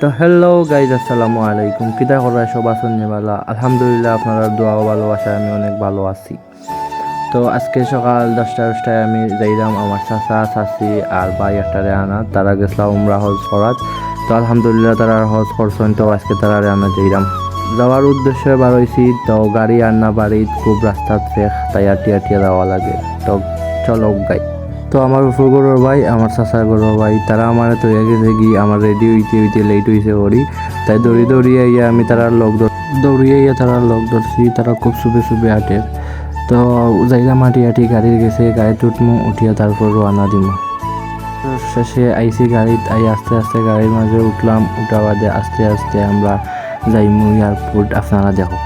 তো hello guys, আসসালামু আলাইকুম। কিতা করায় সব আছেন বালা? আলহামদুলিল্লাহ, আপনারা দোয়া ও ভালোবাসায় আমি অনেক ভালো আছি। তো আজকে সকাল 10টায় আমি যাইলাম আমার চাচা চাচি আর ভাই একটারে আনা, তারা গেছিলাম উমরা হজ করাত। তো আলহামদুলিল্লাহ তারা হজ করছেন, তো আজকে তারা আনা যাইলাম। যাওয়ার উদ্দেশ্যে বারোইছি, তো গাড়ি আর না বাড়িত খুব রাস্তা ফেক, তাই আটিয়া যাওয়া লাগে। তো চলো গাই। তো আমার উপর গরুর ভাই, আমার চাচার গরুর ভাই, তারা আমার তো গেছে কি আমার রেডি হইতে লেট হয়েছে ওরি, তাই দৌড়িয়ে আইয়া আমি তারা দৌড়িয়ে তারা লগ ধরছি। তারা খুব শুবে হাঁটে। তো যাইলাম হাঁটি গাড়ির গেছে, গাড়ি উঠমু, উঠিয়া তারপর রওনা দিমু। শেষে আইসি গাড়িত আস্তে গাড়ির মাঝে উঠলাম। উঠা বাদে আস্তে আমরা যাইমু এয়ারপোর্ট। আপনারা দেখো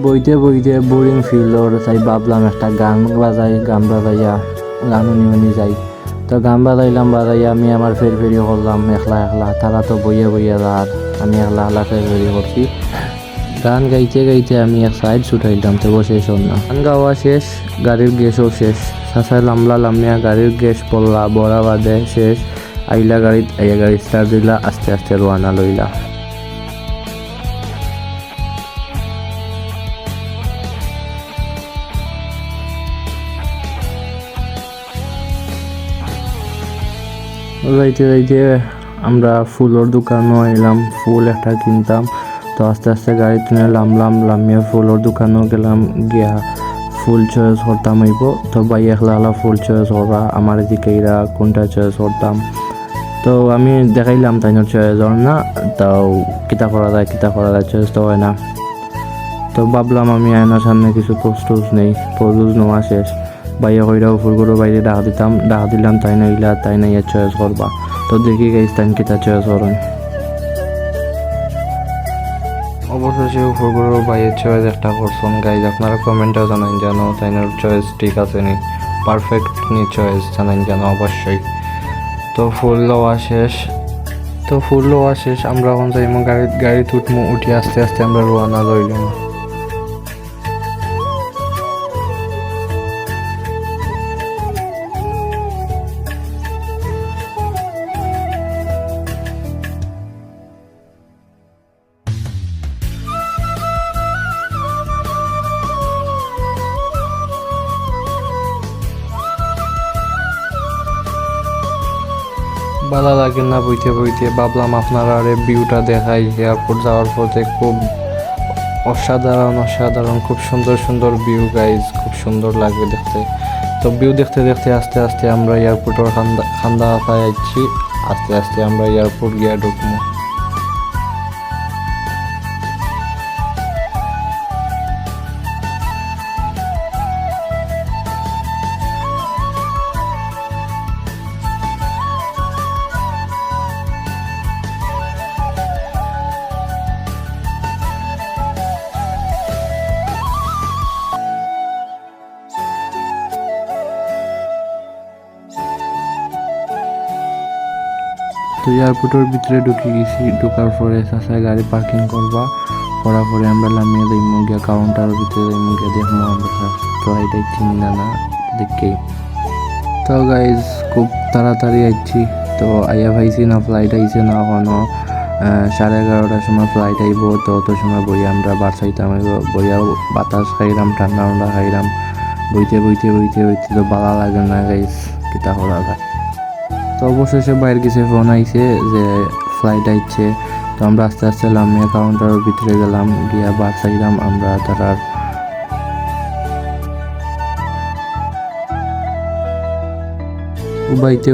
বইতে বোরিং ফিল ওর, তাই ভাবলাম একটা গান বাজাইয়া গান উনি যাই। তো গান বাজাইয়া আমি আমার ফেরি করলাম একলা। তারা তো বইয়ে আর আমি একলা ফেরি করছি। গান গাইতে আমি এক সাইড ছুটাইলাম, তো শেষ হল না। গান গাওয়া শেষ, গাড়ির গ্যাসও শেষ। সাসায় লামিয়া গাড়ির গ্যাস পড়লা, বড়া বাদে শেষ। আইলা গাড়ি স্টার্ট দিলা, আস্তে রওনা লইলা। যাইতে আমরা ফুলের দোকানও এলাম, ফুল একটা কিনতাম। তো আস্তে গাড়ি তুলে লামিয়ে ফুলের দোকানও গেলাম, গিয়া ফুল চয়েস করতাম হইব। তো ভাই একলা ফুল চয়েস করা, আমার এদিকে এরা কোনটা চয়েস করতাম। তো আমি দেখাইলাম তাই চয়েস হর না, তাও কিতা করা যায় চয়েস তো হয় না। তো ভাবলাম আমি আয়নার সামনে কিছু পোস্ট নেই, পোজ নেওয়া শেষ। বাইয়া কইরাও ফুলগুলো বাইরে ডাক দিলাম তাই না ইয়া চয়েস করবা। তো দেখি গাইস তাই কিতা চয়েস করেন। অবশেষে ফুলগুলো বাইরের চয়েস একটা করছেন গাইজ। আপনারা কমেন্টও জানান জানো তাই চয়েস ঠিক আছে নি, পারফেক্ট নি চয়েস জানান জানো অবশ্যই। তো ফুল লওয়া শেষ আমরা এখন যাইমু গাড়ি উঠমু, উঠি আস্তে আমরা রওনা লইলাম। ভালো লাগে না বইতে ভাবলাম আপনারা আরে ভিউটা দেখাই। এয়ারপোর্ট যাওয়ার পথে খুব অসাধারণ খুব সুন্দর ভিউ গাইজ, খুব সুন্দর লাগবে দেখতে। তো ভিউ দেখতে আস্তে আমরা এয়ারপোর্টের খান্দা যাচ্ছি। আস্তে আমরা এয়ারপোর্ট গিয়া ঢুকবো। তো এয়ারপোর্টের ভিতরে ঢুকে গেছি। ঢোকার পরে চাচায় গাড়ি পার্কিং করার পরে আমরা লামিয়ে যাইমু গিয়া কাউন্টারের ভিতরে যাইমু গিয়া দেখবো আমরা ফ্লাইট আইছি না দেখে। তো গাইজ খুব তাড়াতাড়ি আইছি। তো আইয়া ভাইছি না ফ্লাইট আইছে না এখনো। 11:30টার সময় ফ্লাইট আইব। তো অত সময় বইয়া আমরা বাসাইতাম, বইয়া বাতাস খাইলাম, ঠান্ডা খাইলাম। বইতে তো ভালো লাগে না গাইজ, কিতা করা যায়। তো অবশেষে বাইরে গেছে ফোন আইছে যে ফ্লাইট আইছে। তো আমরা আস্তে লামিয়ে কাউন্টারের ভিতরে গেলাম, গিয়া বাসাইলাম আমরা তারার।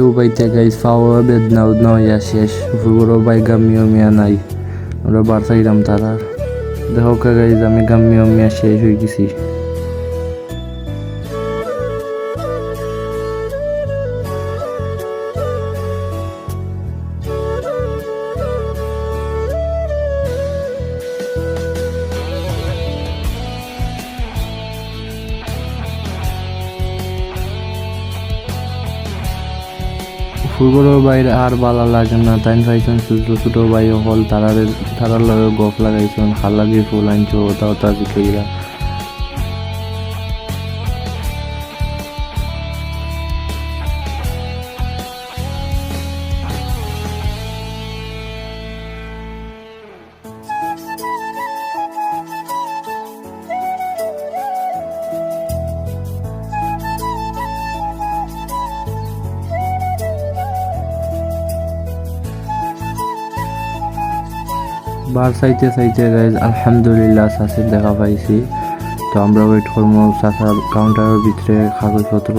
উবাইতে গাইজ পাওয়া বেদনা হইয়া শেষ। ফুগুরো বাই গামিয়া নাই, আমরা বাসাইলাম তারার। দেখো গাইজ আমি গামিয়া শেষ হয়ে গেছি। ফুরবুরের বাইরে আর বালা লাগে না, তাই পাইছেন ছোট ছোট ভাই হল তারার লগে গপ লাগাইছেন, খালাগি ফুল আনছো ওটা ওটা জিকেইরা। বার চাইতে চাইতে গাইজ আলহামদুলিল্লাহ চাষির দেখা পাইছি। তো আমরা ওয়েট করবো চাষার কাউন্টারের ভিতরে কাগজপত্র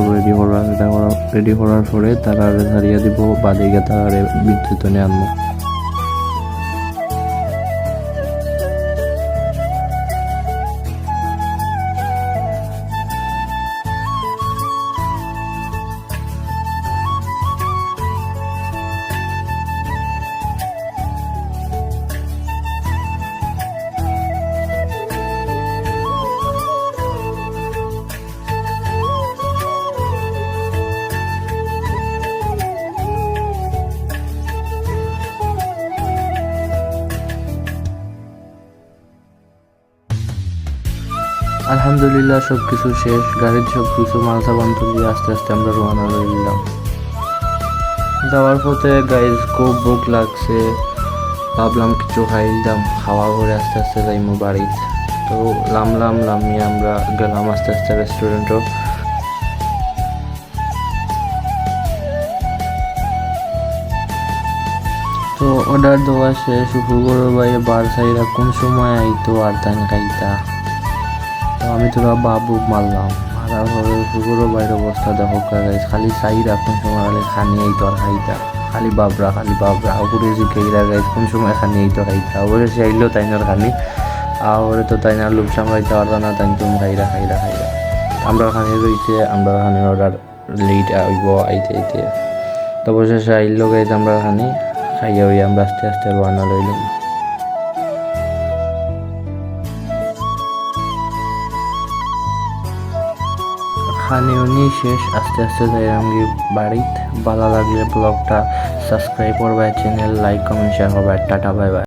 রেডি করার পরে তারা ছাড়িয়ে দিব, বাদে গিয়ে তারা বিদ্যুৎ নিয়ে আনবো। আলহামদুলিল্লাহ সব কিছু শেষ, গাড়ির সব কিছু মাল সাবান তুলিয়ে আস্তে আস্তে আমরা রওনা হয়ে দিলাম। যাওয়ার পথে গাইজ খুব ভোক লাগছে, ভাবলাম কিছু খাইলাম, খাওয়া করে আস্তে আস্তে যাইমু বাড়িতে। তো লামিয়ে আমরা গেলাম আস্তে আস্তে রেস্টুরেন্টও। তো অর্ডার দেওয়া শেষ, ফুরবুর ভাই বার সাইরা কোন সময় আইতো আর তাই খাইতা। তো আমি তোরা বাবু মারলাম, মারার পরে ফুরবুর বাইরের অবস্থা দেখো গাইজ, খালি সাইরা কোন সময় খানি আইতো আর খাইতা, খালি বাবরা ওপরে জিকেইরা গাইজ কোন সময় খানি আইতো খাইতা। ওপরে সে আইলো তাইনার খানি, আর তো তাইনার লোক সামলাইতে পারতো না, তাই তুমি খাইরা। আমরা খানি রয়েছে, আমরা খানি অর্ডার লেট আইব আইতে। তো অবশেষে আইলো গাইজ আমরা খানি খাইয়া হইয়া আমরা আস্তে আস্তে রওনা লইলাম। খানিউনি শেষ, আস্তে আস্তে যাই আমি বাড়িতে। ভালো লাগলে ব্লগটা সাবস্ক্রাইব করবা, চ্যানেল লাইক কমেন্ট শেয়ার করবা। Tata bye bye.